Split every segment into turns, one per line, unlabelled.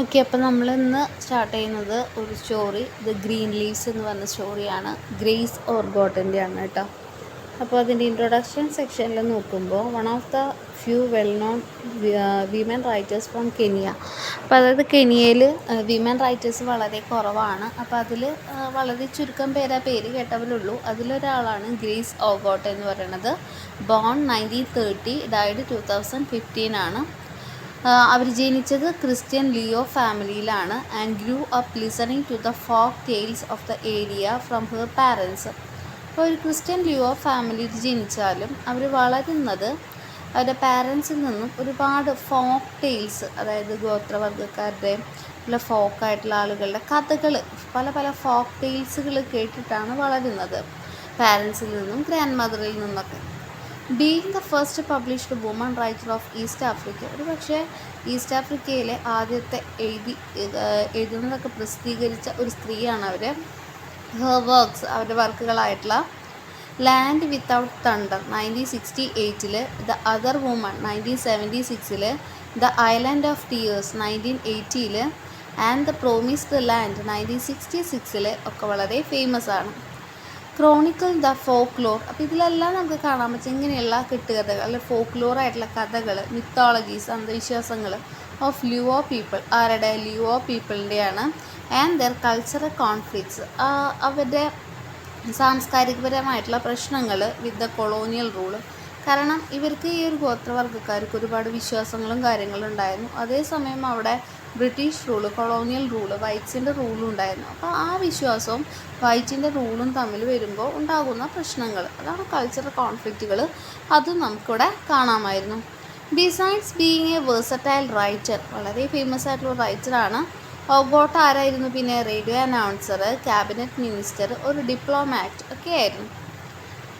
Okay, അപ്പോൾ നമ്മളിന്ന് start ചെയ്യുന്നത് ഒരു സ്റ്റോറി, ദ ഗ്രീൻ ലീവ്സ് എന്ന് പറഞ്ഞ സ്റ്റോറിയാണ്. ഗ്രേസ് ഓർഗോട്ടിൻ്റെ ആണ് കേട്ടോ. അപ്പോൾ അതിൻ്റെ ഇൻട്രൊഡക്ഷൻ സെക്ഷനിൽ നോക്കുമ്പോൾ one of the few well known women writers from Kenya. അപ്പോൾ അതായത് കെനിയയിൽ വിമൻ റൈറ്റേഴ്സ് വളരെ കുറവാണ്. അപ്പോൾ അതിൽ വളരെ ചുരുക്കം പേര് കേട്ടവരുള്ളൂ. അതിലൊരാളാണ് ഗ്രേസ് ഓർഗോട്ട് എന്ന് പറയുന്നത്. ബോൺ 1930, ഡൈഡ് 2015 ആണ്. അവർ ജനിച്ചത് ക്രിസ്ത്യൻ ലിയോ ഫാമിലിയിലാണ് and grew up listening to the folk tales of the area from her parents. അപ്പോൾ ഒരു ക്രിസ്ത്യൻ ലിയോ ഫാമിലിയിൽ ജനിച്ചാലും അവർ വളരുന്നത് അവരുടെ പാരൻസിൽ നിന്നും ഒരുപാട് ഫോക്ക് ടെയിൽസ്, അതായത് ഗോത്രവർഗ്ഗക്കാരുടെ ഉള്ള ഫോക്കായിട്ടുള്ള ആളുകളുടെ കഥകൾ, പല പല ഫോക്ക് ടെയിൽസുകൾ കേട്ടിട്ടാണ് വളരുന്നത്, പാരൻസിൽ നിന്നും ഗ്രാൻഡ് മദറിൽ നിന്നൊക്കെ. Being the first published woman writer of east Africa, ഒരു പക്ഷേ ഈസ്റ്റ് ആഫ്രിക്കയിലെ ആദ്യത്തെ എഴുതുന്നതൊക്കെ പ്രസിദ്ധീകരിച്ച ഒരു സ്ത്രീയാണ് അവർ. ഹെർ വർക്ക്സ്, അവരുടെ വർക്കുകളായിട്ടുള്ള land without thunder 1968, the other woman 1976, the island of tears 1980 and the promised land 1966 ഒക്കെ വളരെ ഫേമസ് ആണ്. ക്രോണിക്കിൾ ദ ഫോക്ലോർ, അപ്പോൾ ഇതിലെല്ലാം നമുക്ക് കാണാൻ പറ്റും ഇങ്ങനെയുള്ള കെട്ടുകഥകൾ, അല്ലെങ്കിൽ ഫോക്ലോറായിട്ടുള്ള കഥകൾ, മിത്തോളജീസ്, അന്ധവിശ്വാസങ്ങൾ ഓഫ് ലുവോ പീപ്പിൾ, ആരുടെ ലുവോ പീപ്പിളിൻ്റെയാണ്. ആൻഡ് ദർ കൾച്ചറൽ കോൺഫ്ലിക്ട്സ്, അവരുടെ സാംസ്കാരികപരമായിട്ടുള്ള പ്രശ്നങ്ങൾ വിത്ത് ദ കൊളോണിയൽ റൂള്. കാരണം ഇവർക്ക് ഈ ഒരു ഗോത്രവർഗ്ഗക്കാർക്ക് ഒരുപാട് വിശ്വാസങ്ങളും കാര്യങ്ങളും ഉണ്ടായിരുന്നു. അതേസമയം അവിടെ ബ്രിട്ടീഷ് റൂള്, കൊളോണിയൽ റൂള്, വൈറ്റ്സിൻ്റെ റൂളും ഉണ്ടായിരുന്നു. അപ്പോൾ ആ വിശ്വാസവും വൈറ്റിൻ്റെ റൂളും തമ്മിൽ വരുമ്പോൾ ഉണ്ടാകുന്ന പ്രശ്നങ്ങൾ, അതാണ് കൾച്ചറൽ കോൺഫ്ലിക്റ്റുകൾ. അതും നമുക്കിവിടെ കാണാമായിരുന്നു. Besides being a versatile writer, വളരെ ഫേമസ് ആയിട്ടുള്ള റൈറ്ററാണ്. ഓഗോട്ട് ആരായിരുന്നു? പിന്നെ റേഡിയോ അനൗൺസർ, ക്യാബിനറ്റ് മിനിസ്റ്റർ, ഒരു ഡിപ്ലോമാറ്റ് ഒക്കെ ആയിരുന്നു.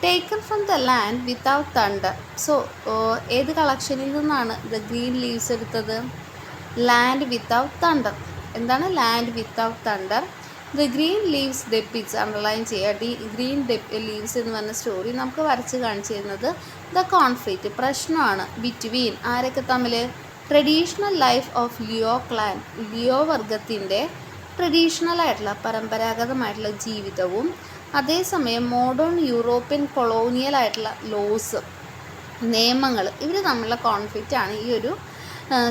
Taken from the land without thunder. So ഏത് കളക്ഷനിൽ നിന്നാണ് ദ ഗ്രീൻ ലീവ്സ് എടുത്തത്? Land without thunder. എന്താണ് land without thunder? The green leaves depicts, underline ചെയ്യുക. ഗ്രീൻ ലീവ്സ് എന്ന് പറഞ്ഞ സ്റ്റോറി നമുക്ക് വരച്ച് കാണിച്ചു തരുന്നത് ദ കോൺഫ്ലിക്റ്റ്, പ്രശ്നമാണ് ബിറ്റ്വീൻ ആരൊക്കെ തമ്മിൽ? Traditional life of Luo clan, Luo വർഗത്തിൻ്റെ ട്രഡീഷണലായിട്ടുള്ള പരമ്പരാഗതമായിട്ടുള്ള ജീവിതവും അതേസമയം മോഡേൺ യൂറോപ്യൻ കൊളോണിയൽ ആയിട്ടുള്ള ലോസ്, നിയമങ്ങൾ, ഇവർ തമ്മിലുള്ള കോൺഫ്ലിക്റ്റ് ആണ് ഈ ഒരു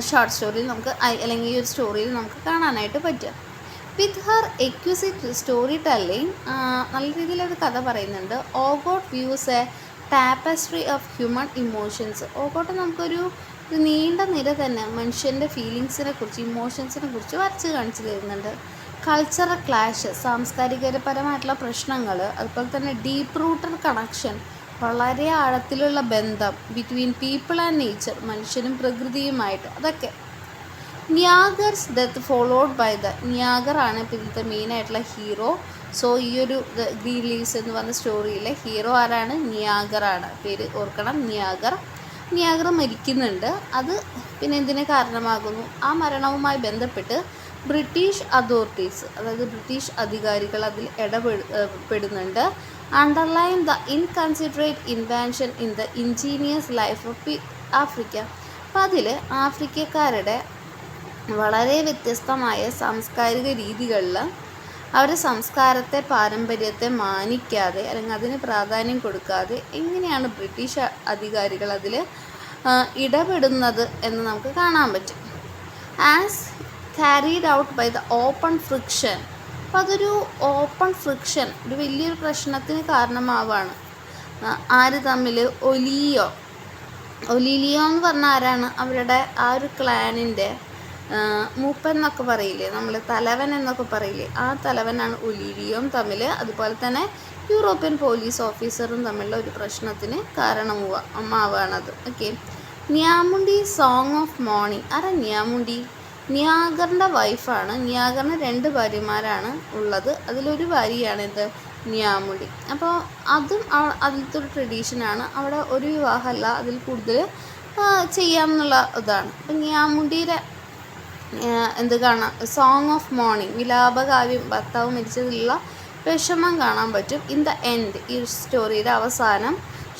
ഷോർട്ട് സ്റ്റോറിയിൽ നമുക്ക്, അല്ലെങ്കിൽ ഈ ഒരു സ്റ്റോറിയിൽ നമുക്ക് കാണാനായിട്ട് പറ്റുക. With her exquisite storytelling, നല്ല രീതിയിലൊരു കഥ പറയുന്നുണ്ട്. Ogot weaves a tapestry of human emotions. Ogot നമുക്കൊരു നീണ്ട നിര തന്നെ മനുഷ്യൻ്റെ ഫീലിങ്സിനെ കുറിച്ച്, ഇമോഷൻസിനെ കുറിച്ച് വരച്ച് കാണിച്ചു തരുന്നുണ്ട്. കൾച്ചറൽ ക്ലാഷ്, സാംസ്കാരികപരമായിട്ടുള്ള പ്രശ്നങ്ങൾ, അതുപോലെ തന്നെ ഡീപ്പ് റൂട്ടഡ് കണക്ഷൻ, വളരെ ആഴത്തിലുള്ള ബന്ധം ബിറ്റ്വീൻ പീപ്പിൾ ആൻഡ് നേച്ചർ, മനുഷ്യനും പ്രകൃതിയുമായിട്ട്, അതൊക്കെ. നിയാഗർസ് ഡെത്ത് ഫോളോഡ് ബൈ ദ, നിയാഗറാണ് ഇതിലത്തെ മെയിനായിട്ടുള്ള ഹീറോ. സോ ഈ ഒരു ഗ്രീൻ ലീവ്സ് എന്ന് പറഞ്ഞ സ്റ്റോറിയിലെ ഹീറോ ആരാണ്? നിയാഗറാണ്. പേര് ഓർക്കണം, നിയാഗർ. നിയാഗർ മരിക്കുന്നുണ്ട്. അത് പിന്നെ എന്തിന് കാരണമാകുന്നു? ആ മരണവുമായി ബന്ധപ്പെട്ട് ബ്രിട്ടീഷ് അതോറിറ്റീസ്, അതായത് ബ്രിട്ടീഷ് അധികാരികൾ അതിൽ ഇടപെടുന്നുണ്ട്. Underline the inconsiderate invasion in the ingenious life of Africa. അപ്പോൾ അതിൽ ആഫ്രിക്കക്കാരുടെ വളരെ വ്യത്യസ്തമായ സാംസ്കാരിക രീതികളിൽ അവരുടെ സംസ്കാരത്തെ, പാരമ്പര്യത്തെ മാനിക്കാതെ അല്ലെങ്കിൽ അതിന് പ്രാധാന്യം കൊടുക്കാതെ എങ്ങനെയാണ് ബ്രിട്ടീഷ് അധികാരികൾ അതിൽ ഇടപെടുന്നത് എന്ന് നമുക്ക് കാണാൻ പറ്റും. As carried out by the open friction. അപ്പോൾ അതൊരു ഓപ്പൺ ഫ്രിക്ഷൻ, ഒരു വലിയൊരു പ്രശ്നത്തിന് കാരണമാവാണ്. ആര് തമ്മിൽ? ഒലീലിയോ എന്ന് പറഞ്ഞാൽ ആരാണ്? അവരുടെ ആ ഒരു ക്ലാനിൻ്റെ മൂപ്പൻ എന്നൊക്കെ പറയില്ലേ നമ്മൾ, തലവൻ എന്നൊക്കെ പറയില്ലേ, ആ തലവനാണ് ഒലീലിയോയും തമ്മിൽ, അതുപോലെ തന്നെ യൂറോപ്യൻ പോലീസ് ഓഫീസറും തമ്മിലുള്ള ഒരു പ്രശ്നത്തിന് കാരണമാവാണത്. Okay. Nyamundi song of morning. ആരാ ന്യാമുണ്ടി? നിയാഗറിൻ്റെ വൈഫാണ്. നിയാഗറിന് 2 ഭാര്യമാരാണ് ഉള്ളത്. അതിലൊരു ഭാര്യയാണ് ഇത് ന്യാമുണ്ടി. അപ്പോൾ അതും അതിലത്തെ ഒരു ട്രഡീഷനാണ്. അവിടെ ഒരു വിവാഹമല്ല, അതിൽ കൂടുതൽ ചെയ്യാമെന്നുള്ള ഇതാണ്. അപ്പം ന്യാമുണ്ടിയുടെ എന്ത് കാണാം? സോങ് ഓഫ് മോർണിംഗ്, വിലാപകാവ്യം, ഭർത്താവ് മരിച്ചതിലുള്ള വിഷമം കാണാൻ പറ്റും. ഇൻ ദ എൻഡ്, ഈ സ്റ്റോറിയുടെ അവസാനം,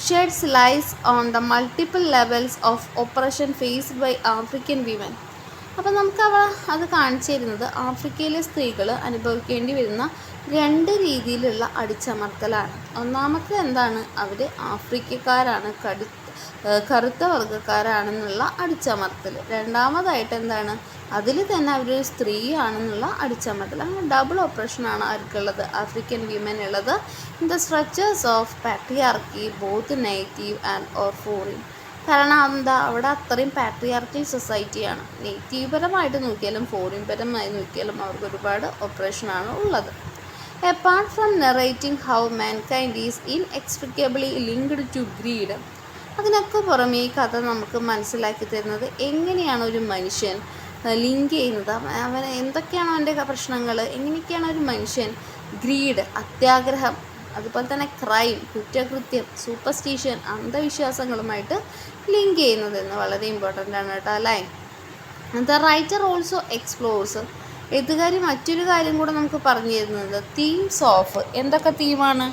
sheds light on the multiple levels of oppression faced by African women. അപ്പോൾ നമുക്ക് അത് കാണിച്ചു തരുന്നത് ആഫ്രിക്കയിലെ സ്ത്രീകൾ അനുഭവിക്കേണ്ടി വരുന്ന 2 രീതിയിലുള്ള അടിച്ചമർത്തലാണ്. ഒന്നാമത്തെ എന്താണ്, അവർ ആഫ്രിക്കക്കാരാണ്, കറുത്ത വർഗ്ഗക്കാരാണെന്നുള്ള അടിച്ചമർത്തൽ. രണ്ടാമതായിട്ട് എന്താണ്, അതിൽ തന്നെ അവരൊരു സ്ത്രീയാണെന്നുള്ള അടിച്ചമർത്തൽ. അങ്ങനെ ഡബിൾ ഓപ്പറേഷനാണ് അവർക്കുള്ളത്, ആഫ്രിക്കൻ വിമൻ ഉള്ളത്. In the structures of patriarchy both native and or foreign. കാരണം എന്താ, അവിടെ അത്രയും പാട്രിയാർക്കൽ സൊസൈറ്റിയാണ്. നേറ്റീവ് പരമായിട്ട് നോക്കിയാലും ഫോറിൻ പരമായി നോക്കിയാലും അവർക്ക് ഒരുപാട് ഓപ്പറേഷനാണ് ഉള്ളത്. Apart from narrating how mankind is inextricably linked to greed, അതിനൊക്കെ പുറമെ ഈ കഥ നമുക്ക് മനസ്സിലാക്കി തരുന്നത് എങ്ങനെയാണ് ഒരു മനുഷ്യൻ ലിങ്ക് ചെയ്യുന്നത്, അവൻ എന്തൊക്കെയാണ് അവൻ്റെ പ്രശ്നങ്ങൾ, എങ്ങനെയൊക്കെയാണ് ഒരു മനുഷ്യൻ ഗ്രീഡ്, അത്യാഗ്രഹം, അതുപോലെ തന്നെ ക്രൈം, കുറ്റകൃത്യം, സൂപ്പർസ്റ്റിഷൻ, അന്ധവിശ്വാസങ്ങളുമായിട്ട് ലിങ്ക് ചെയ്യുന്നതെന്ന് വളരെ ഇമ്പോർട്ടൻ്റ് ആണ് കേട്ടോ അല്ലേ. ദ റൈറ്റർ ഓൾസോ എക്സ്പ്ലോർസ്, എഴുത്തുകാരി മറ്റൊരു കാര്യം കൂടെ നമുക്ക് പറഞ്ഞു തരുന്നത് തീംസ് ഓഫ്, എന്തൊക്കെ തീമാണ്,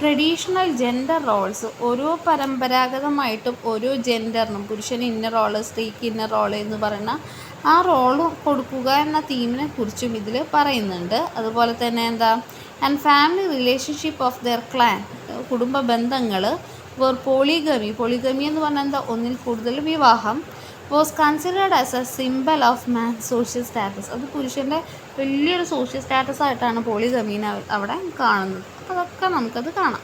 ട്രഡീഷണൽ ജെൻഡർ റോൾസ്, ഓരോ പരമ്പരാഗതമായിട്ടും ഓരോ ജെൻഡറിനും, പുരുഷന് ഇന്ന റോള്, സ്ത്രീക്ക് ഇന്ന റോള് എന്ന് പറയുന്ന ആ റോള് കൊടുക്കുക എന്ന തീമിനെ കുറിച്ചും ഇതിൽ പറയുന്നുണ്ട്. അതുപോലെ തന്നെ എന്താ, and family relationship of their clan, കുടുംബ ബന്ധങ്ങൾ, പോളിഗമി എന്ന് പറഞ്ഞാൽ എന്താ, ഒന്നിൽ കൂടുതൽ വിവാഹം, was considered as A symbol of man social status, അത് പുരുഷൻ്റെ വലിയൊരു സോഷ്യൽ സ്റ്റാറ്റസ് ആയിട്ടാണ് പോളിഗമീനെ അവിടെ കാണുന്നത്. അതൊക്കെ നമുക്കത് കാണാം.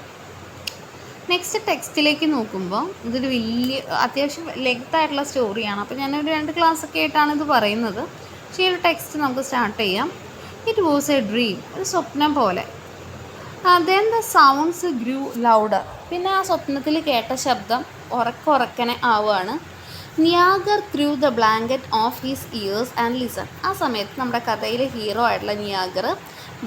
നെക്സ്റ്റ് ടെക്സ്റ്റിലേക്ക് നോക്കുമ്പോൾ ഇതൊരു വലിയ അത്യാവശ്യം ലെങ്ത് ആയിട്ടുള്ള സ്റ്റോറിയാണ്. അപ്പോൾ ഞാനൊരു 2 ക്ലാസ്സൊക്കെ ആയിട്ടാണ് ഇത് പറയുന്നത്. പക്ഷേ ഈ ഒരു ടെക്സ്റ്റ് നമുക്ക് സ്റ്റാർട്ട് ചെയ്യാം. ഇറ്റ് വാസ് എ ഡ്രീം, ഒരു സ്വപ്നം പോലെ. Then the sounds grew louder, പിന്നെ ആ സ്വപ്നത്തിൽ കേട്ട ശബ്ദം ഉറക്കനെ ആവുകയാണ്. Nyagar threw the blanket off his ears and listen, ആ സമയത്ത് നമ്മുടെ കഥയിലെ ഹീറോ ആയിട്ടുള്ള നിയാഗർ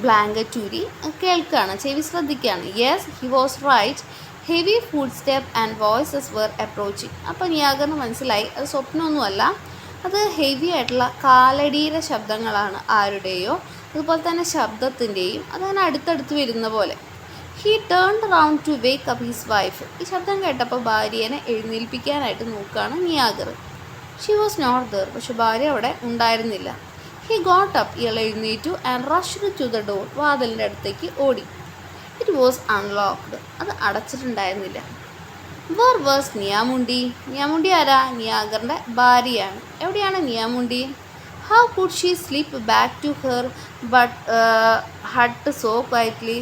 ബ്ലാങ്കറ്റ് ഊരി കേൾക്കുകയാണ്, ചെവി ശ്രദ്ധിക്കുകയാണ്. Yes he was right, heavy foot step and voices were approaching. അപ്പോൾ നിയാഗറിന് മനസ്സിലായി അത് സ്വപ്നമൊന്നുമല്ല, അത് ഹെവി ആയിട്ടുള്ള കാലടിയുടെ ശബ്ദങ്ങളാണ്, ആരുടെയോ, അതുപോലെ തന്നെ ശബ്ദത്തിൻ്റെയും, അതങ്ങനെ അടുത്തടുത്ത് വരുന്ന പോലെ. He turned round to wake up his wife, ഈ ശബ്ദം കേട്ടപ്പോൾ ഭാര്യനെ എഴുന്നേൽപ്പിക്കാനായിട്ട് നോക്കുകയാണ് നിയാഗർ. ഷി വാസ് നോട്ട് ദർ, പക്ഷെ ഭാര്യ അവിടെ ഉണ്ടായിരുന്നില്ല. ഹി ഗോട്ട് അപ്പ്, ഇയാൾ എഴുന്നേറ്റു and rushed to the door, വാതിലിൻ്റെ അടുത്തേക്ക് ഓടി. ഇറ്റ് വാസ് അൺലോക്ക്ഡ്, അത് അടച്ചിട്ടുണ്ടായിരുന്നില്ല. വേർ വാസ് നിയാമുണ്ടി ആരാ, നിയാഗറിൻ്റെ ഭാര്യയാണ്. എവിടെയാണ് Nyamundi? How could she slip back to her hut so quietly,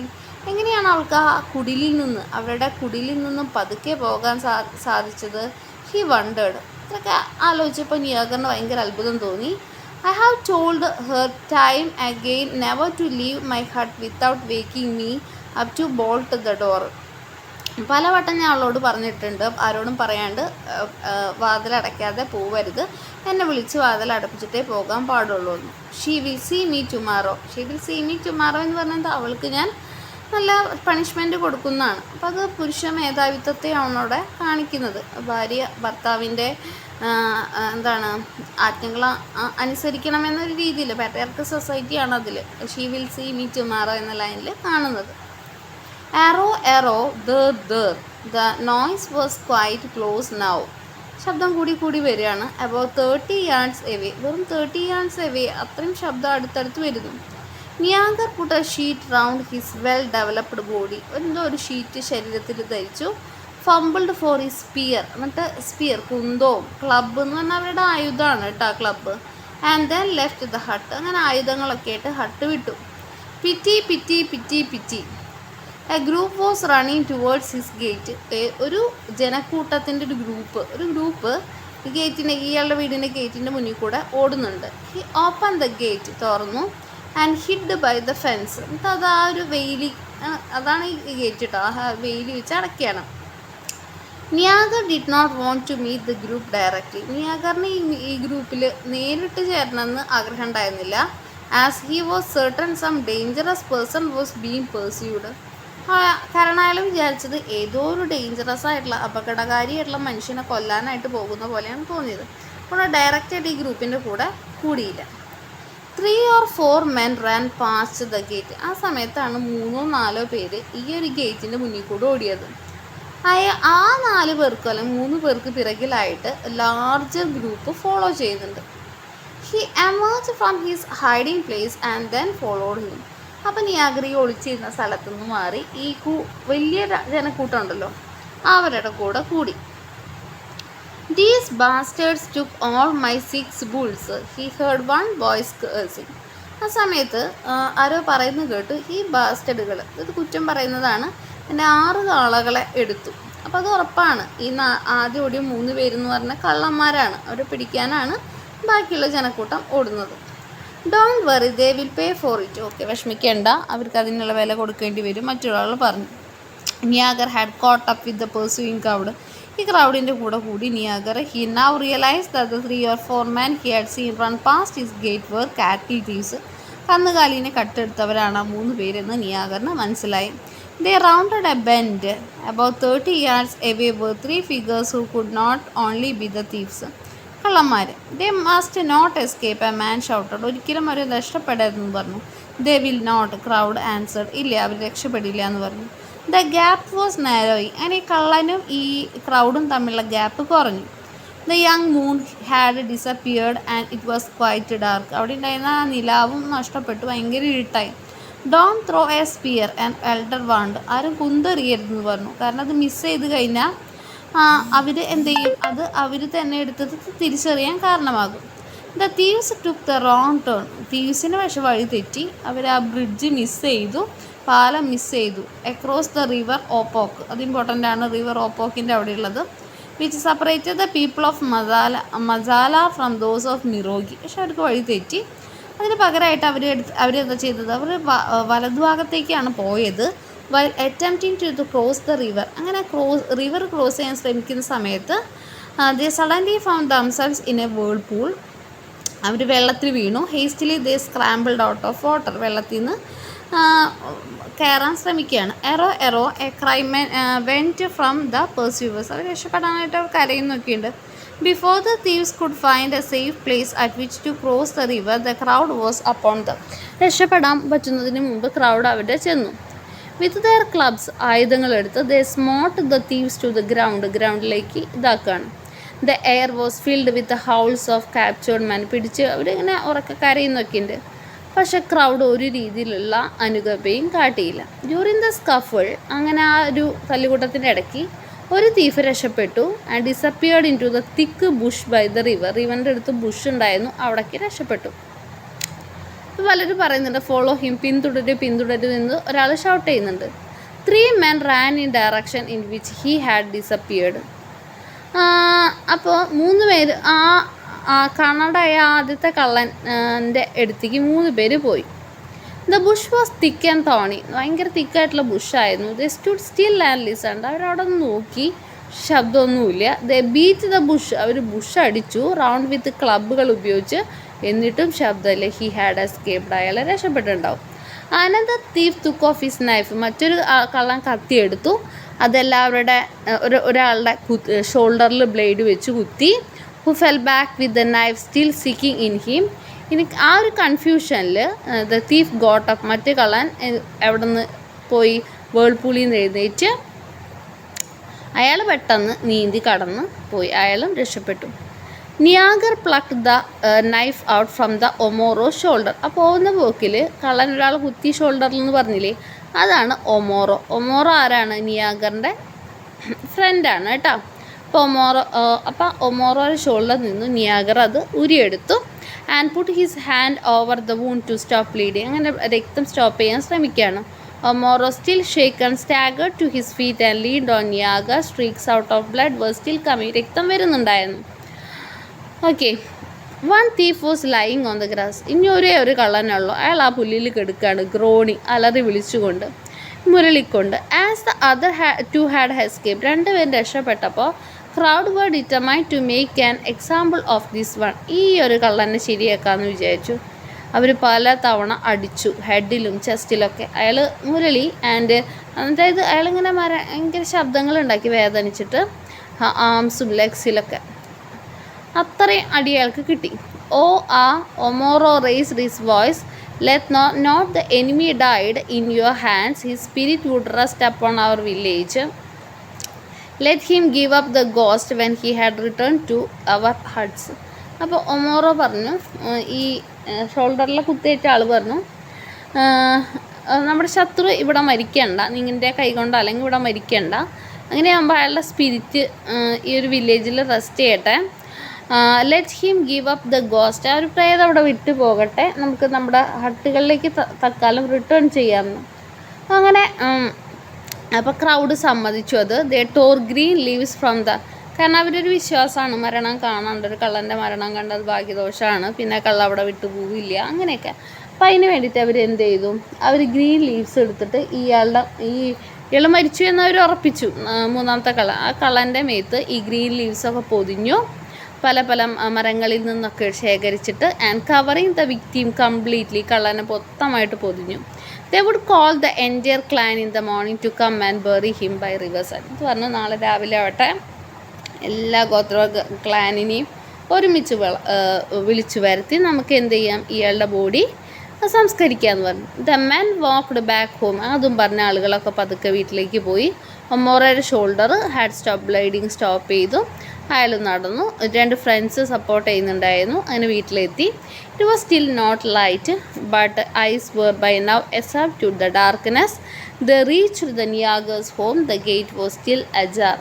എങ്ങനെയാണ് അവൾക്ക് ആ അവരുടെ കുടിലിൽ നിന്നും പതുക്കെ പോകാൻ സാധിച്ചത്? ഹി വണ്ടേഡ്, ഇതൊക്കെ ആലോചിച്ചപ്പോൾ നിയാഗറിന് ഭയങ്കര അത്ഭുതം തോന്നി. I have told her time again never to leave my hut without waking me up to bolt the door. പലവട്ടം ഞാൻ അവളോട് പറഞ്ഞിട്ടുണ്ട്, ആരോടും പറയാണ്ട് വാതിലടയ്ക്കാതെ പോവരുത്, എന്നെ വിളിച്ച് വാതിലടപ്പിച്ചിട്ടേ പോകാൻ പാടുള്ളൂ എന്ന്. She will see me tomorrow എന്ന് പറഞ്ഞാൽ അവൾക്ക് ഞാൻ നല്ല പണിഷ്മെൻറ്റ് കൊടുക്കുന്നതാണ്. അപ്പോൾ അത് പുരുഷ മേധാവിത്വത്തെയാണ് അവിടെ കാണിക്കുന്നത്. ഭാര്യ ഭർത്താവിൻ്റെ ആജ്ഞകൾ അനുസരിക്കണമെന്നൊരു രീതിയിൽ പാട്രിയാർക്കൽ സൊസൈറ്റിയാണ് അതിൽ. She will see me tomorrow എന്ന ലൈനിൽ കാണുന്നത്. എറോ the noise was quite close now, ശബ്ദം കൂടി വരികയാണ്. അബൌട്ട് 30 yards away, വെറും 30 yards away, അത്രയും ശബ്ദം അടുത്തടുത്ത് വരുന്നു. Nyagar put a sheet round his well developed body, എന്തോ ഒരു ഷീറ്റ് ശരീരത്തിൽ ധരിച്ചു. ഫംബിൾഡ് ഫോർ ഹിസ് സ്പിയർ, എന്നിട്ട് സ്പിയർ, കുന്തവും, ക്ലബ്ബ് എന്ന് പറഞ്ഞാൽ അവരുടെ ആയുധമാണ് കേട്ടോ club. And then left the hut, അങ്ങനെ ആയുധങ്ങളൊക്കെ ആയിട്ട് ഹട്ട് വിട്ടു. പിറ്റി a group was running towards his gate, ഒരു ജനക്കൂട്ടത്തിൻ്റെ ഒരു ഗ്രൂപ്പ് ഇയാളുടെ വീടിൻ്റെ ഗേറ്റിൻ്റെ മുന്നിൽ കൂടെ ഓടുന്നുണ്ട്. ഹി ഓപ്പൺ ദ ഗേറ്റ്, തുറന്നു. And hid by the fence, എന്നിട്ട് അത് ആ ഒരു വെയിലി, അതാണ് ഈ ഗേറ്റ് കേട്ടോ, ആ വെയിലി വെച്ച് അടയ്ക്കുകയാണ്. Nyagar did not want to meet the group directly, നിയാഗറിന് ഈ ഗ്രൂപ്പിൽ നേരിട്ട് ചേരണമെന്ന് ആഗ്രഹം ഉണ്ടായിരുന്നില്ല. As he was certain some dangerous person was being pursued, കാരണം അയാൾ വിചാരിച്ചത് ഏതോ ഒരു ഡേഞ്ചറസ് ആയിട്ടുള്ള അപകടകാരിയായിട്ടുള്ള മനുഷ്യനെ കൊല്ലാനായിട്ട് പോകുന്ന പോലെയാണ് തോന്നിയത്. അപ്പോൾ ഡയറക്റ്റായിട്ട് ഈ ഗ്രൂപ്പിൻ്റെ കൂടെ കൂടിയില്ല. 3 or 4 men ran past the gate, ആ സമയത്താണ് 3-4 പേര് ഈ ഒരു ഗേറ്റിൻ്റെ മുന്നിൽ കൂടെ ഓടിയത്. ആ 4 പേർക്ക് അല്ലെങ്കിൽ 3 പേർക്ക് പിറകിലായിട്ട് ലാർജർ ഗ്രൂപ്പ് ഫോളോ ചെയ്യുന്നുണ്ട്. He emerged from his hiding place and then followed him. അപ്പം നിയാഗർ ഈ ഒളിച്ചിരുന്ന സ്ഥലത്തു നിന്ന് മാറി ഈ വലിയ ജനക്കൂട്ടം ഉണ്ടല്ലോ അവരുടെ കൂടെ കൂടി. These bastards took all my 6 bulls. He heard one voice cursing. ആ സമയത്ത് ആരോ പറയുന്നത് കേട്ടു, ഈ ബാസ്റ്റഡുകൾ, ഇത് കുറ്റം പറയുന്നതാണ്, എൻ്റെ 6 കാളകളെ എടുത്തു. അപ്പോൾ അത് ഉറപ്പാണ് ഈ ആദ്യം ഓടിയ 3 പേരെന്ന് പറഞ്ഞ കള്ളന്മാരാണ്, അവരെ പിടിക്കാനാണ് ബാക്കിയുള്ള ജനക്കൂട്ടം ഓടുന്നത്. Don't worry, they will pay for it. Okay, വിഷമിക്കേണ്ട, അവർക്ക് അതിനുള്ള വില കൊടുക്കേണ്ടി വരും, മറ്റൊരാൾ പറഞ്ഞു. Nyagar had caught up with the pursuing crowd. ഈ ക്രൗഡിൻ്റെ കൂടി Nyagar he now realise that the 3 or 4 men he had seen run past his gate were cattle thieves. കന്നുകാലിനെ കട്ടെടുത്തവരാണ് ആ 3 പേരെന്ന് നിയാഗറിന് മനസ്സിലായി. They rounded a bend. About 30 yards away were 3 figures who could not only be the thieves. കള്ളന്മാർ. They must not escape, a man shouted. ഒരിക്കലും അവർ രക്ഷപ്പെടരുതെന്ന് പറഞ്ഞു. They will not, crowd answered. ഇല്ല, അവർ രക്ഷപ്പെടില്ല എന്ന് പറഞ്ഞു. The gap was narrowing. അങ്ങനെ ഈ കള്ളനും ഈ ക്രൗഡും തമ്മിലുള്ള ഗ്യാപ്പ് കുറഞ്ഞു. The young moon had disappeared and it was quite dark. അവിടെ ഉണ്ടായിരുന്ന ആ നിലാവും നഷ്ടപ്പെട്ടു, ഭയങ്കര ഇരുട്ടായി. Don't throw a spear, an elder warned. ആരും കുന്തെറിയരുതെന്ന് പറഞ്ഞു, കാരണം അത് മിസ് ചെയ്ത് കഴിഞ്ഞാൽ അവർ എന്ത് ചെയ്യും, അത് അവർ തന്നെ എടുത്തത് തിരിച്ചറിയാൻ കാരണമാകും. The thieves took the wrong turn. തീവ്സിന് പക്ഷെ വഴി തെറ്റി, അവർ ആ ബ്രിഡ്ജ് മിസ് ചെയ്തു, പാലം മിസ് ചെയ്തു. അക്രോസ് ദ റിവർ ഓപ്പോക്ക്, അത് ഇമ്പോർട്ടൻ്റ് ആണ്, റിവർ ഓപ്പോക്കിൻ്റെ അവിടെയുള്ളത്. Which separated the people of Masala from those of Mirogi. പക്ഷെ അവർക്ക് വഴി തെറ്റി. അതിന് പകരമായിട്ട് അവരെന്താ ചെയ്തത്, അവർ വലതുഭാഗത്തേക്കാണ് പോയത്. While attempting to cross the river. അങ്ങനെ റിവർ ക്രോസ് ചെയ്യാൻ ശ്രമിക്കുന്ന സമയത്ത് they suddenly found themselves in a whirlpool. അവർ വെള്ളത്തിൽ വീണു. Hastily they scrambled out of water. വെള്ളത്തിൽ നിന്ന് കയറാൻ ശ്രമിക്കുകയാണ്. Arrow a cry man went from the pursuers. അവർ രക്ഷപ്പെടാനായിട്ട് അവർ കരയുന്നൊക്കെയുണ്ട്. Before the thieves could find a safe place at which to cross the river the crowd was upon them. രക്ഷപ്പെടാൻ പറ്റുന്നതിന് മുമ്പ് ക്രൗഡ് അവിടെ ചെന്നു. വിത്ത് ദെയർ ക്ലബ്സ്, ആയുധങ്ങളെടുത്ത് they smote the thieves to the ഗ്രൗണ്ടിലേക്ക് ഇതാക്കുകയാണ്. The air was filled with howls of captured man. പിടിച്ച് അവരിങ്ങനെ ഉറക്കെ കരയുന്നൊക്കെയുണ്ട്. പക്ഷെ ക്രൗഡ് ഒരു രീതിയിലുള്ള അനുകമ്പയും കാട്ടിയില്ല. ഡ്യൂറിങ് ദ സ്കഫിൾ, അങ്ങനെ ആ ഒരു തല്ലുകൂട്ടത്തിൻ്റെ ഇടയ്ക്ക് ഒരു തീഫ് രക്ഷപ്പെട്ടു. And disappeared into the thick bush by the river. റിവറിൻ്റെ അടുത്ത് ബുഷ് ഉണ്ടായിരുന്നു, അവിടേക്ക് രക്ഷപ്പെട്ടു. അപ്പോൾ പലരും പറയുന്നുണ്ട് ഫോളോ ഹിം, പിന്തുടരുമെന്ന് ഒരാൾ ഷൗട്ട് ചെയ്യുന്നുണ്ട്. 3 men ran in direction in which he had disappeared. അപ്പോൾ 3 പേര് കാണാണ്ടായ ആദ്യത്തെ കള്ളൻ്റെ അടുത്തേക്ക് 3 പേര് പോയി. The bush was thick and thorny. ഭയങ്കര തിക്കായിട്ടുള്ള ബുഷായിരുന്നു. They stood still and listened. അവരവിടെ നോക്കി, ശബ്ദമൊന്നുമില്ല. They beat the bush. അവർ ബുഷ് അടിച്ചു റൗണ്ട് വിത്ത് ക്ലബ്ബുകൾ ഉപയോഗിച്ച്, എന്നിട്ടും ശബ്ദമില്ല. He had escaped. അയാളെ രക്ഷപ്പെട്ടിട്ടുണ്ടാവും. Another thief took off his knife. മറ്റൊരു കള്ളൻ കത്തിയെടുത്തു. അതെല്ലാവരുടെ ഒരാളുടെ ഷോൾഡറിൽ ബ്ലേഡ് വെച്ച് കുത്തി. Who fell back with the knife still sticking in him. ഇനി ആ ഒരു കൺഫ്യൂഷനിൽ ദ തീഫ് ഗോട്ട് അപ്പ്. മറ്റേ കള്ളൻ എവിടെ നിന്ന് പോയി, വേൾപൂളിൽ നിന്ന് എഴുന്നേറ്റ് അയാൾ പെട്ടെന്ന് നീന്തി കടന്ന് പോയി. അയാളും രക്ഷപ്പെട്ടു. Niagar plucked the knife out from the Omoro shoulder. ആ പോകുന്ന പോക്കിൽ കള്ളൻ ഒരാൾ കുത്തി ഷോൾഡറിൽ എന്ന് പറഞ്ഞില്ലേ, അതാണ് ഒമോറോ. ഒമോറോ ആരാണ്? നിയാഗറിൻ്റെ ഫ്രണ്ടാണ് കേട്ടോ. അപ്പോൾ ഒമോറോയുടെ ഷോൾഡറിൽ നിന്ന് നിയാഗർ അത് ഉരിയെടുത്തു. And put his hand over the wound to stop bleeding. അങ്ങനെ രക്തം സ്റ്റോപ്പ് ചെയ്യാൻ ശ്രമിക്കുകയാണ്. Omoro still shaken staggered to his feet and leaned on Niagar. Streaks out of blood were still coming. രക്തം വരുന്നുണ്ടായിരുന്നു. Okay, 1 thief was lying on the grass. ഇനി ഒരു കള്ളനുള്ളൂ. അയാൾ ആ പുല്ലിൽ കിടക്കുകയാണ്, ഗ്രോണി, അലറി വിളിച്ചുകൊണ്ട്, മുരളിക്കൊണ്ട്. As the other 2 had escaped. 2 പേരും രക്ഷപ്പെട്ടപ്പോൾ crowd were determined to make an example of this one. ഈ ഒരു കള്ളനെ ശരിയാക്കാമെന്ന് വിചാരിച്ചു. അവർ പല തവണ അടിച്ചു, ഹെഡിലും ചെസ്റ്റിലൊക്കെ. അയാൾ മുരളി അതായത് അയാളിങ്ങനെ ഭയങ്കര ശബ്ദങ്ങളുണ്ടാക്കി വേദനിച്ചിട്ട് ആംസും ലെഗ്സിലൊക്കെ. അത്രയും അടി അയാൾക്ക് കിട്ടി. Omoro raised his voice. Let not the enemy died in your hands. His spirit would rest upon our village. Let him give up the ghost when he had return to our huts. അപ്പോൾ Omoro പറഞ്ഞു, ഈ ഷോൾഡറിൽ കുത്തേറ്റ ആൾ പറഞ്ഞു, നമ്മുടെ ശത്രു ഇവിടെ മരിക്കണ്ട, നിങ്ങളുടെ കൈ കൊണ്ട് അല്ലെങ്കിൽ ഇവിടെ മരിക്കണ്ട. അങ്ങനെയാകുമ്പോൾ അയാളുടെ സ്പിരിറ്റ് ഈ ഒരു വില്ലേജിൽ റെസ്റ്റ് ചെയ്യട്ടെ. Let him give up the ghost, ആ ഒരു പ്രേതം അവിടെ വിട്ടു പോകട്ടെ, നമുക്ക് നമ്മുടെ ഹട്ടുകളിലേക്ക് തൽക്കാലം റിട്ടേൺ ചെയ്യാമെന്ന്. അങ്ങനെ അപ്പോൾ ക്രൗഡ് സമ്മതിച്ചു. അത് they tore green leaves from the, കാരണം അവരൊരു വിശ്വാസമാണ് മരണം കാണാണ്ട്, ഒരു കള്ളൻ്റെ മരണം കണ്ടത് ഭാഗ്യദോഷമാണ്, പിന്നെ കള്ള അവിടെ വിട്ടു പോവില്ല, അങ്ങനെയൊക്കെ. അപ്പം അതിന് വേണ്ടിയിട്ട് അവർ എന്ത് ചെയ്തു, അവർ ഗ്രീൻ ലീവ്സ് എടുത്തിട്ട് ഇയാൾ മരിച്ചു എന്നവർ ഉറപ്പിച്ചു. മൂന്നാമത്തെ കള്ള, ആ കള്ളൻ്റെ മേത്ത് ഈ ഗ്രീൻ ലീവ്സൊക്കെ പൊതിഞ്ഞു, പല പല മരങ്ങളിൽ നിന്നൊക്കെ ശേഖരിച്ചിട്ട്, and covering the victim completely, കള്ളനെ മൊത്തമായിട്ട് പൊതിഞ്ഞു. They would call the entire clan in the morning to come and bury him by river side എന്ന് പറഞ്ഞു. നാളെ രാവിലെ ആവട്ടെ എല്ലാ ഗോത്ര ക്ലാനിനെയും ഒരുമിച്ച് വിളിച്ചു വരുത്തി നമുക്ക് എന്ത് ചെയ്യാം, ഇയാളുടെ ബോഡി സംസ്കരിക്കാമെന്ന് പറഞ്ഞു. The men walked back home, അതും പറഞ്ഞ ആളുകളൊക്കെ പതുക്കെ വീട്ടിലേക്ക് പോയി. ഒമോറയുടെ shoulder had stop bleeding stop ചെയ്തു, അയാൾ നടന്നു. 2 ഫ്രണ്ട്സ് സപ്പോർട്ട് ചെയ്യുന്നുണ്ടായിരുന്നു. അങ്ങനെ വീട്ടിലെത്തി. It was still not light but eyes were by now except to the darkness. They reached the Niagar's home. The gate was still ajar.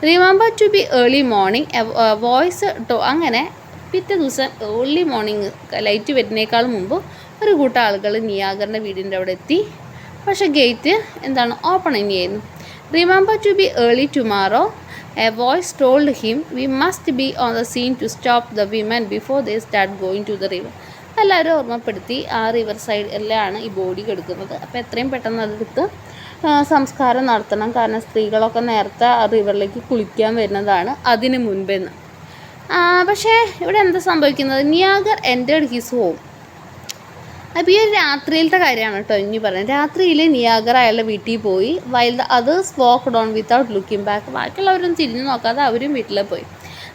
Remember to be early morning voice to. അങ്ങനെ പിറ്റേ ദിവസം early morning light വരുന്നേക്കാൾ മുമ്പ് ഒരു കൂട്ടം ആളുകൾ നിയാഗറിൻ്റെ വീടിൻ്റെ അവിടെ എത്തി. പക്ഷേ ഗേറ്റ് എന്താണ് ഓപ്പൺ തന്നെയായിരുന്നു. Remember to be early tomorrow, a voice told him, we must be on the scene to stop the women before they start going to the river. എല്ലാവരും ഓർമ്മപ്പെടുത്തി, ആ റിവർ സൈഡിലാണ് ഈ ബോഡി കിടക്കുന്നത്. അപ്പോൾ എത്രയും പെട്ടെന്ന് അതെടുത്ത് സംസ്കാരം നടത്തണം, കാരണം സ്ത്രീകളൊക്കെ നേരത്തെ ആ റിവറിലേക്ക് കുളിക്കാൻ വരുന്നതാണ് അതിന് മുൻപെന്ന്. പക്ഷേ ഇവിടെ എന്താ സംഭവിക്കുന്നത്, നിയാഗർ എൻറ്റേർഡ് ഹിസ് ഹോം. അപ്പോൾ ഈ ഒരു രാത്രിയിലത്തെ കാര്യമാണ് കേട്ടോ ഇനി പറയുന്നത്. രാത്രിയിൽ നിയാഗർ അയാളുടെ വീട്ടിൽ പോയി. While the others walk down without looking back, ബാക്കിയുള്ളവരും തിരിഞ്ഞു നോക്കാതെ അവരും വീട്ടിൽ പോയി.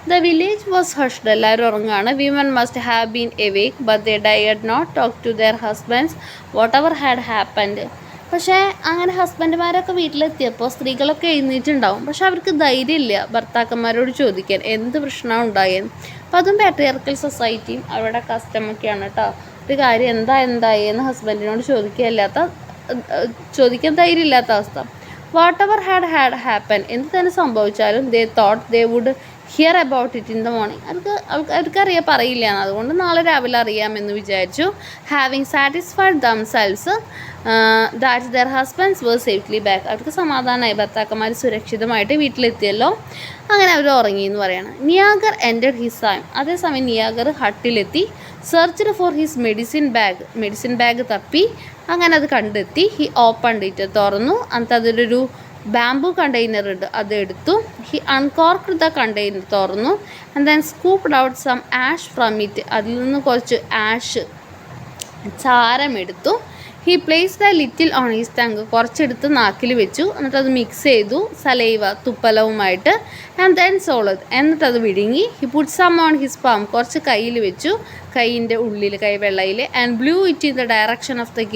ദ വില്ലേജ് വാസ് ഹഷ്ഡ്, എല്ലാവരും ഉറങ്ങുകയാണ്. Women must have been awake but they dared not talk to their husbands whatever had happened. പക്ഷേ അങ്ങനെ ഹസ്ബൻഡുമാരൊക്കെ വീട്ടിലെത്തിയപ്പോൾ സ്ത്രീകളൊക്കെ എഴുന്നേറ്റുണ്ടാവും, പക്ഷെ അവർക്ക് ധൈര്യമില്ല ഭർത്താക്കന്മാരോട് ചോദിക്കാൻ എന്ത് പ്രശ്നമാണ് ഉണ്ടായെന്ന്. അപ്പോൾ അതും പാട്രിയാർക്കൽ സൊസൈറ്റിയും അവരുടെ കസ്റ്റമൊക്കെയാണ് കേട്ടോ. ഒരു കാര്യം എന്തായെന്ന് ഹസ്ബൻഡിനോട് ചോദിക്കാൻ ധൈര്യമില്ലാത്ത അവസ്ഥ. വാട്ട് എവർ ഹാഡ് ഹാപ്പൻ, എന്ത് തന്നെ സംഭവിച്ചാലും they thought they would hear about it in the morning. അവർക്കറിയാം പറയില്ല, അതുകൊണ്ട് നാളെ രാവിലെ അറിയാമെന്ന് വിചാരിച്ചു. Having satisfied themselves that their husbands were safely back, അവർക്ക് സമാധാനമായി, ഭർത്താക്കന്മാർ സുരക്ഷിതമായിട്ട് വീട്ടിലെത്തിയല്ലോ. അങ്ങനെ അവർ ഉറങ്ങി എന്ന് പറയാണ്. നിയാഗർ എൻറ്റർഡ് ഹിസ് ടൈം, അതേസമയം നിയാഗർ ഹട്ടിലെത്തി. Searched for his medicine bag തപ്പി, അങ്ങനെ അത് കണ്ടെത്തി. ഹി ഓപ്പൺഡ് ഇറ്റ്, തുറന്നു. എന്നിട്ട് അതിലൊരു ബാംബു കണ്ടെയ്നർ ഉണ്ട്, അതെടുത്തു. ഹി അൺകോർക്ക്ഡ് ദ കണ്ടെയ്നർ, തുറന്നു. And then scooped out some ash from it, അതിൽ നിന്ന് കുറച്ച് ആഷ് ചാരമെടുത്തു. He place the little on his tongue, കുറച്ചെടുത്ത് നാക്കിൽ വെച്ചു. എന്നിട്ട് അത് മിക്സ് ചെയ്തു സലൈവ, തുപ്പലവുമായിട്ട്. ആൻഡ് ദെൻ സോളത്, എന്നിട്ടത് വിഴുങ്ങി. He put some on his palm, കുറച്ച് കയ്യിൽ വെച്ചു, കൈയിൻ്റെ ഉള്ളിൽ, കൈവെള്ളയിൽ. And blew it in the direction of the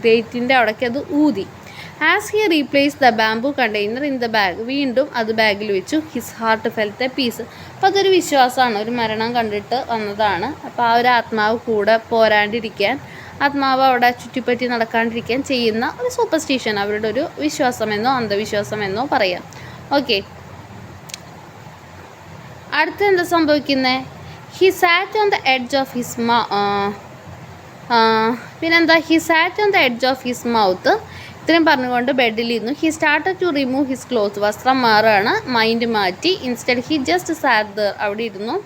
ഗേറ്റിൻ്റെ അവിടേക്ക് അത് ഊതി. As he replace the bamboo container in the bag, വീണ്ടും അത് ബാഗിൽ വെച്ചു. His heart felt a peace. അപ്പോൾ അതൊരു വിശ്വാസമാണ്, ഒരു മരണം കണ്ടിട്ട് വന്നതാണ്. അപ്പോൾ ആ ഒരു ആത്മാവ് കൂടെ പോരാണ്ടിരിക്കാൻ, ആത്മാവ് അവിടെ ചുറ്റിപ്പറ്റി നടക്കാണ്ടിരിക്കാൻ ചെയ്യുന്ന ഒരു സൂപ്പർസ്റ്റിഷൻ, അവരുടെ ഒരു വിശ്വാസമെന്നോ അന്ധവിശ്വാസമെന്നോ പറയാം. ഓക്കെ, അടുത്ത എന്താ സംഭവിക്കുന്നത്, he sat on the edge of his പിന്നെന്താ, he sat on the edge of his mouth. ഇത്രയും പറഞ്ഞുകൊണ്ട് ബെഡിലിരുന്നു. He started to remove his cloth, വസ്ത്രം മാറുകയാണ്, മൈൻഡ് മാറ്റി. Instead he just sat there, അവിടെ ഇരുന്നു.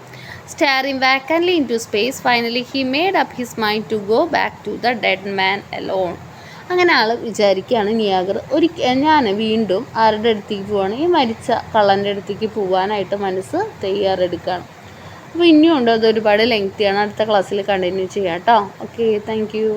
staring vacantly into space. Finally he made up his mind to go back to the dead man alone. അങ്ങനെ ആൾ വിചാരിക്കുകയാണ്, നിയാഗർ ഞാൻ വീണ്ടും ആരുടെ അടുത്തേക്ക് പോവാണ്, ഈ മരിച്ച കള്ളൻ്റെ അടുത്തേക്ക് പോകാനായിട്ട് മനസ്സ് തയ്യാറെടുക്കുകയാണ്. അപ്പോൾ ഇനിയും ഉണ്ട്, അത് ഒരുപാട് ലെങ്തിയാണ്, അടുത്ത ക്ലാസ്സിൽ കണ്ടിന്യൂ ചെയ്യാം കേട്ടോ. Okay, thank you.